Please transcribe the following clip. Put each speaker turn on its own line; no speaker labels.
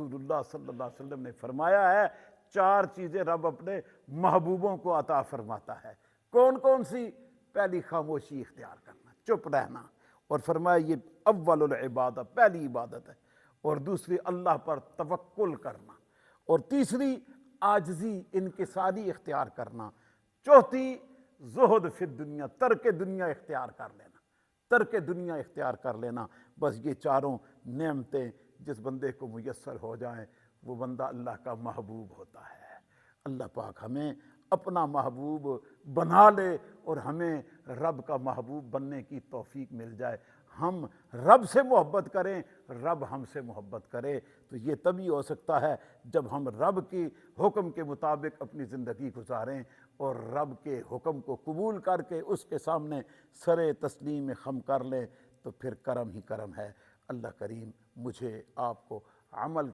रसूलुल्लाह सल्लल्लाहु अलैहि वसल्लम ने फरमाया है, चार चीज़ें रब अपने महबूबों को अता फरमाता है। कौन कौन सी? पहली, खामोशी इख्तियार करना, चुप रहना, और फरमाया ये अव्वलुल इबादत, पहली इबादत है। और दूसरी, अल्लाह पर तवक्कुल करना। और तीसरी, आजिज़ी इनकिसारी इख्तियार करना। चौथी, ज़ुहद फिर दुनिया, तर्क दुनिया इख्तियार कर लेना, तर्क दुनिया इख्तियार कर लेना। बस ये चारों नेमतें जिस बंदे को मुयस्सर हो जाएं, वो बंदा अल्लाह का महबूब होता है। अल्लाह पाक हमें अपना महबूब बना ले और हमें रब का महबूब बनने की तौफीक मिल जाए। हम रब से मोहब्बत करें, रब हमसे मोहब्बत करे। तो ये तभी हो सकता है जब हम रब की हुक्म के मुताबिक अपनी ज़िंदगी गुजारें और रब के हुक्म को कबूल करके उसके सामने सरे तस्लीम खम कर लें, तो फिर करम ही करम है। अल्लाह करीम मुझे आपको अमल